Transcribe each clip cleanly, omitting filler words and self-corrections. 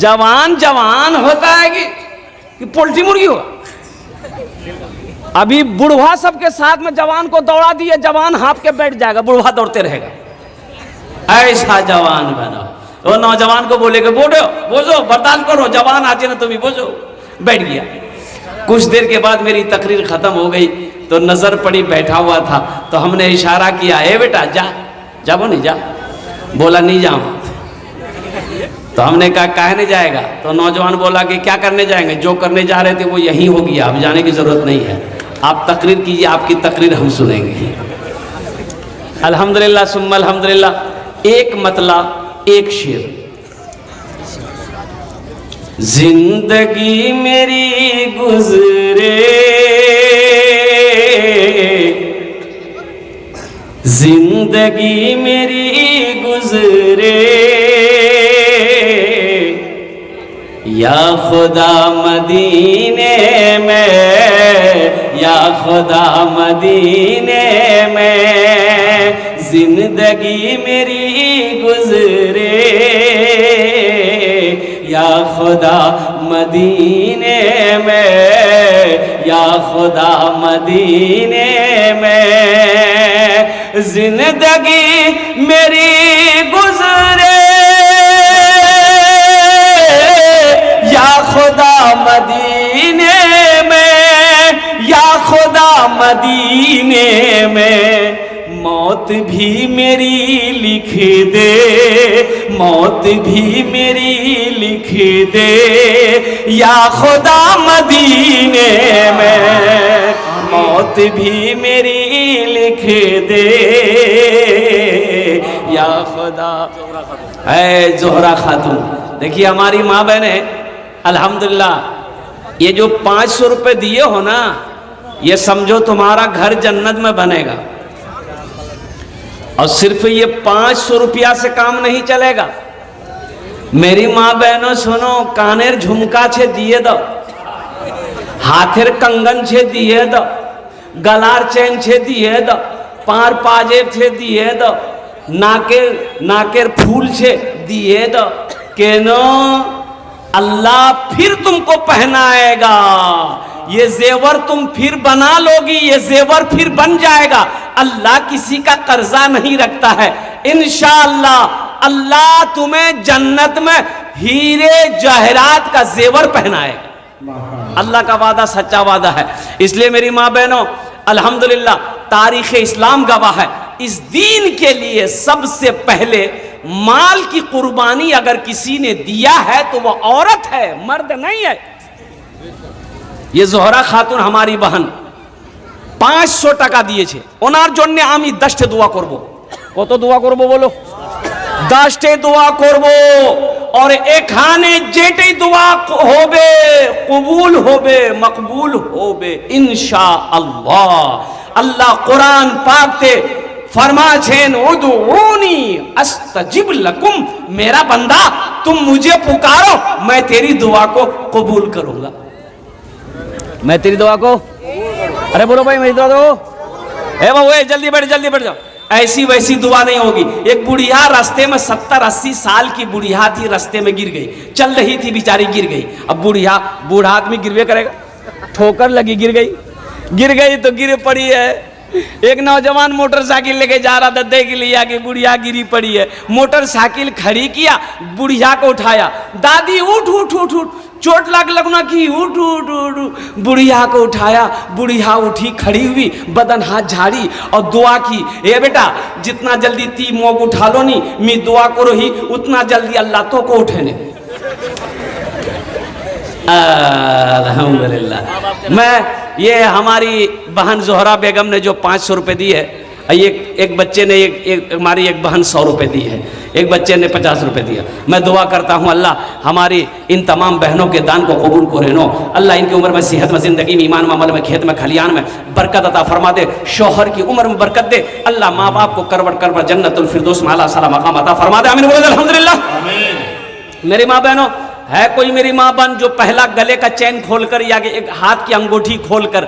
जवान जवान होता है कि पोल्ट्री मुर्गी होगा। अभी बुढ़वा सबके साथ में जवान को दौड़ा दिए, जवान हाँप के बैठ जाएगा, बुढ़वा दौड़ते रहेगा। ऐसा जवान बनो। वो नौजवान को बोलेगा बोझो बर्दाश्त करो, जवान आते ना तुम्हें बोझो, बैठ गया। कुछ देर के बाद मेरी तकरीर खत्म हो गई तो नजर पड़ी, बैठा हुआ था तो हमने इशारा किया, ए बेटा जा जा, वो नहीं जा, बोला नहीं जाऊं। तो हमने कहा काहे नहीं जाएगा? तो नौजवान बोला कि क्या करने जाएंगे, जो करने जा रहे थे वो यही हो गया, अब जाने की जरूरत नहीं है, आप तकरीर कीजिए, आपकी तकरीर हम सुनेंगे। अल्हम्दुलिल्लाह सुम्मा अल्हम्दुलिल्लाह। एक मतला एक शेर। जिंदगी मेरी गुजरे, जिंदगी मेरी गुजरे, या खुदा मदीने में, या खुदा मदीने में जिंदगी मेरी गुजरे, या खुदा मदीने में, या खुदा मदीने में जिंदगी मेरी गुजरे, या खुदा मदीने में, या खुदा मदीने में मौत भी मेरी लिख दे, मौत भी मेरी लिख दे, या खुदा मदीने में मौत भी मेरी लिख दे, या खुदा। है जोहरा खातून, देखिए हमारी माँ बहने अल्हम्दुलिल्लाह, ये जो 500 रुपये दिए हो ना, ये समझो तुम्हारा घर जन्नत में बनेगा। और सिर्फ ये 500 रुपया से काम नहीं चलेगा। मेरी माँ बहनों सुनो, कानेर झुमका छे दिए दो, हाथेर कंगन छे दिए दो, गलार चैन छे दिए दो, पार पाजेब छे दिए दो, नाकेर फूल छे दिए दो, केनो अल्लाह फिर तुमको पहनाएगा। ये जेवर तुम फिर बना लोगी, ये जेवर फिर बन जाएगा। अल्लाह किसी का कर्जा नहीं रखता है। इंशाअल्लाह अल्लाह तुम्हें जन्नत में हीरे जहरात का जेवर पहनाएगा। अल्लाह का वादा सच्चा वादा है। इसलिए मेरी माँ बहनों अल्हम्दुलिल्लाह, तारीख इस्लाम गवाह है, इस दीन के लिए सबसे पहले माल की कुर्बानी अगर किसी ने दिया है तो वह औरत है, मर्द नहीं है। ये जोहरा खातून हमारी बहन 500 টাকা দিয়েছে। ওনার জন্য আমি 10টে দোয়া করব। কত দোয়া করব বলো? 10টে দোয়া করব। और এখানে যেটাই দোয়া হবে কবুল হবে, মকবুল হবে ইনশাআল্লাহ। আল্লাহ কোরআন পাকে फरमाছেন उदूनी अस्तजिब लकुम, मेरा बंदा तुम मुझे पुकारो, मैं तेरी दुआ को कबूल करूंगा। मैं तेरी दुआ को, अरे बोलो भाई मेरी दुआ दो, ए बाबू जल्दी बैठ जाओ। ऐसी वैसी दुआ नहीं होगी। एक बुढ़िया रास्ते में 70-80 साल की बुढ़िया थी, रास्ते में गिर गई, चल रही थी बेचारी, गिर गई। अब बूढ़ा आदमी गिरवे करेगा, ठोकर लगी, गिर गई तो गिर पड़ी है। एक नौजवान मोटरसाइकिल लेके जा रहा था, देख लिया कि बुढ़िया गिरी पड़ी है, मोटरसाइकिल खड़ी किया, बुढ़िया को उठाया, दादी उठ उठ उठ उठ, चोट लगना की, उठ उठ उठ। बुढ़िया को उठाया, बुढ़िया उठी, खड़ी हुई, बदन हाथ झाड़ी और दुआ की, ए बेटा जितना जल्दी ती मोग उठा लो नी, मी दुआ करो ही उतना जल्दी अल्लाह तो को उठेने। अल्हम्दुलिल्लाह। मैं ये हमारी बहन जोहरा बेगम ने जो 500 रुपये दी है, एक बच्चे ने हमारी एक बहन 100 रुपये दी है, एक बच्चे ने 50 रुपये दिया। मैं दुआ करता हूँ अल्लाह हमारी इन तमाम बहनों के दान को कबूल करे नो। अल्लाह इनकी उम्र में, सेहत में, ज़िंदगी में, ईमान में, अमल में, खेत में, खलियान में बरकत अता फरमा दे, शौहर की उम्र में बरकत दे। अल्लाह माँ बाप को करवट जन्नतुल फिरदौस में आला साला मकाम अता फरमा दे। आमीन बोलो अल्हम्दुलिल्लाह। मेरी माँ बहनों, है कोई मेरी माँ बहन जो पहला गले का चैन खोलकर या एक हाथ की अंगूठी खोलकर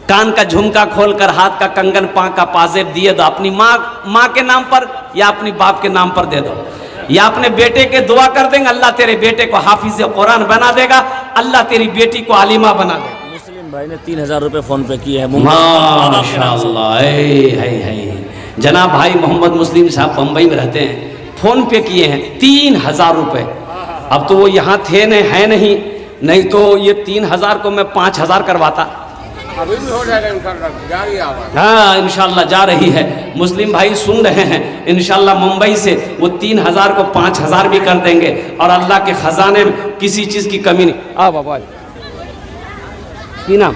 कान का झुमका खोलकर हाथ का कंगन पाँव का पाजेब दिए दो, अपनी माँ के नाम पर या अपनी बाप के नाम पर दे दो। या अपने बेटे के दुआ कर देंगे, अल्लाह तेरे बेटे को हाफिज कुरान बना देगा, अल्लाह तेरी बेटी को आलिमा बना देगा। मुस्लिम भाई ने 3000 रुपए फोन पे किए हैं। माशाअल्लाह, जनाब भाई मोहम्मद मुस्लिम साहब बम्बई में रहते हैं, फोन पे किए हैं 3000 रुपए। अब तो वो यहाँ थे नहीं, है नहीं तो ये 3000 को मैं 5000 करवाता। अभी भी हो जाएगा इंशाल्लाह, जारी आवाज़। हाँ इंशाल्लाह जा रही है। मुस्लिम भाई सुन रहे हैं, इंशाल्लाह मुंबई से वो 3000 को 5000 भी कर देंगे और अल्लाह के खजाने में किसी चीज़ की कमी नहीं। आ बाबा की नाम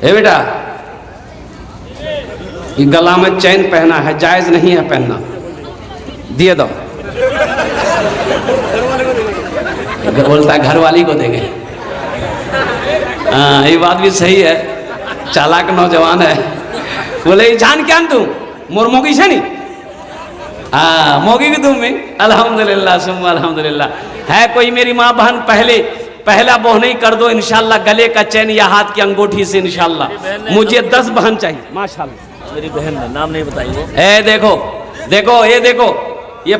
है बेटा, ये गला में चैन पहना है, जायज़ नहीं है पहनना, दिए दो। बोलता है घर वाली को देंगे। हाँ ये बात भी सही है, चालाक नौजवान है। बोले जान क्या तुम मोर मोगी से नहीं, हाँ मोगी की तुम भी अल्हम्दुलिल्लाह सुम्मा अल्हम्दुलिल्लाह। है कोई मेरी माँ बहन पहला बोह नहीं कर दो इंशाल्लाह, गले का चैन या हाथ की अंगूठी से इंशाल्लाह। मुझे 10 बहन चाहिए माशाल्लाह। मेरी बहन ने नाम नहीं बताई वो। देखो ये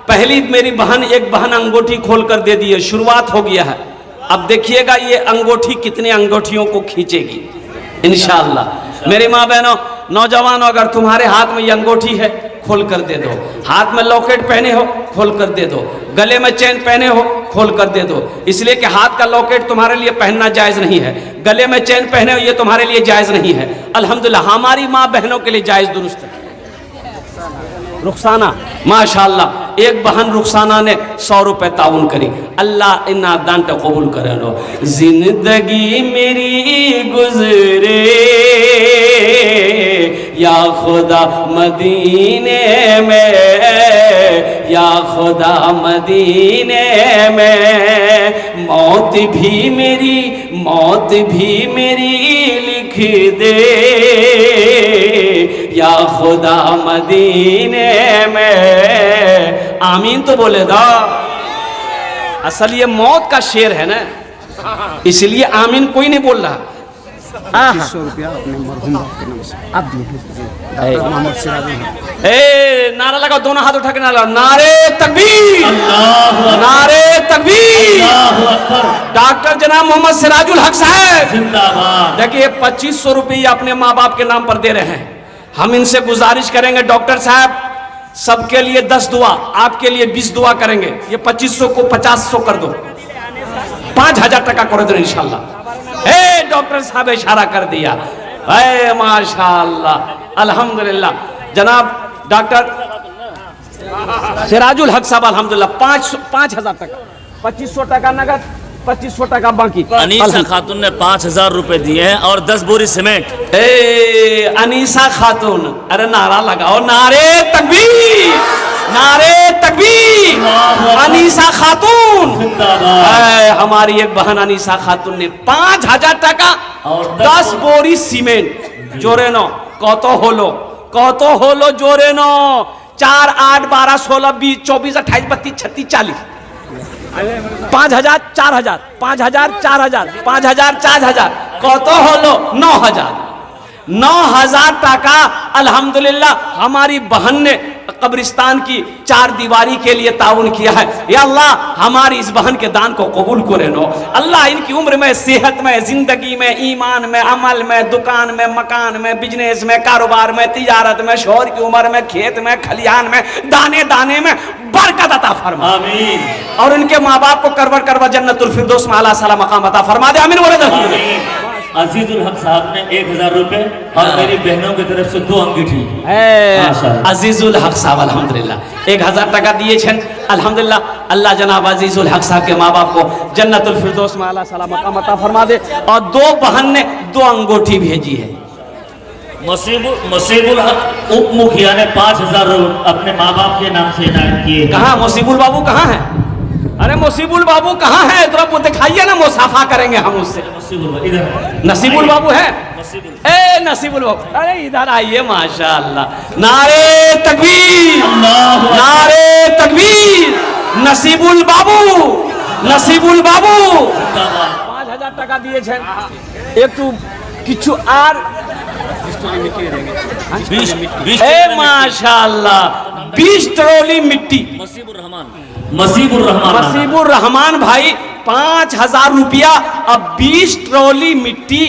पहली मेरी बहन, एक बहन अंगूठी खोल कर दे दी है, शुरुआत हो गया है। अब देखिएगा ये अंगूठी कितने अंगूठियों को खींचेगी इंशाअल्लाह। मेरी माँ बहनों नौजवानों, अगर तुम्हारे हाथ में ये अंगूठी है खोल कर दे दो, हाथ में लॉकेट पहने हो खोल कर दे दो, गले में चैन पहने हो खोल कर दे दो। इसलिए कि हाथ का लॉकेट तुम्हारे लिए पहनना जायज़ नहीं है, गले में चैन पहने हो ये तुम्हारे लिए जायज़ नहीं है। अल्हम्दुलिल्लाह हमारी माँ बहनों के लिए जायज़ दुरुस्त है। रुखसाना माशाअल्लाह, एक बहन रुखसाना ने 100 रुपए ताउन करी। अल्लाह इन दान को कबूल करे लो। जिंदगी मेरी गुजरे या खुदा मदीने में, या खुदा मदीने में, मौत भी मेरी लिख दे या खुदा मदीने में। आमीन तो बोले दो। असल ये मौत का शेर है ना, इसलिए आमीन कोई नहीं बोल रहा। 100 रुपया अपने मरहूम बाप के नाम से आप दिए मोहम्मद सिराजुल। नारा लगाओ, दोनों हाथ उठा के नारा, नारे तकबीर, नारे तकबीर। डॉक्टर जनाब मोहम्मद सिराजुल हक साहब देखिए 2500 रुपये अपने माँ बाप के नाम पर दे रहे हैं। हम इनसे गुजारिश करेंगे डॉक्टर साहब सबके लिए 10 दुआ, आपके लिए 20 दुआ करेंगे। ये 2500 को 5000 कर दो, 5000 टका कर दो इंशाल्लाह। डॉक्टर साहब इशारा कर दिया, माशाअल्लाह अल्हम्दुलिल्लाह। जनाब डॉक्टर सिराजुल हक साहब अल्हम्दुलिल्लाह 5000 टका, 2500 टका नगद, 2500 टका बाकी। अनीसा खातून ने 5000 रुपए दिए हैं और 10 बोरी सीमेंट। अनीसा खातून, अरे नारा लगाओ, नारे तकबीर, नारे तकबीर। अनीसा खातून, हमारी एक बहन अनीसा खातून ने 5000 टका और 10 बोरी सीमेंट। जोरे नो कत होलो जोरे नो 4 8 12 16 20 24 28 32 36 40 5000 4000 5000 4000 5000 4000 कत होलो 9000 टका। अल्हम्दुलिल्लाह हमारी बहन ने कब्रिस्तान की 4 दीवारी के लिए ताउन किया है। या अल्लाह हमारी इस बहन के दान को कबूल करे नो। अल्लाह इनकी उम्र में, सेहत में, जिंदगी में, ईमान में, अमल में, दुकान में, मकान में, बिजनेस में, कारोबार में, तिजारत में, शोहर की उम्र में, खेत में, खलियान में, दाने दाने में बरकत अता फरमा। आमीन। और इनके माँ बाप को करवर जन्नतुल फिरदौस में आला साला मकाम अता फरमा दे। आमीन बोले तो। अजीजुल हक साहब ने 1000 रुपए और मेरी बहनों की तरफ से 2 अंगूठी। अजीजुल हक साहब अल्हम्दुलिल्लाह 1000 टका दिए छन। अल्हम्दुलिल्लाह अल्लाह जनाब अजीजुल हक साहब के माँ बाप को जन्नतुल फिरदौस में आला साला मकाम अता फरमा दे। और 2 बहन ने 2 अंगूठी भेजी है। मुसीबुल हक उप मुखिया ने 5000 अपने माँ बाप के नाम से इनायत किए। कहाँ मुसीबुल बाबू कहाँ है? अरे मुसीबुल बाबू कहाँ है? थोड़ा वो दिखाइए ना, मुसाफा करेंगे हम उससे। नसीबुल बाबू है? नसीबुल बाबू, अरे इधर आइए माशाअल्लाह। नारे तकबीर, नारे तकबीर। नसीबुल बाबू 5000 टका दिए छे। एक तू किछु आर माशाअल्लाह 20 ट्रॉली मिट्टी। मसीबुर रहमान, मसीबुर रहमान, मसीबुर रहमान भाई 5000 रुपया, अब 20 ट्रॉली मिट्टी।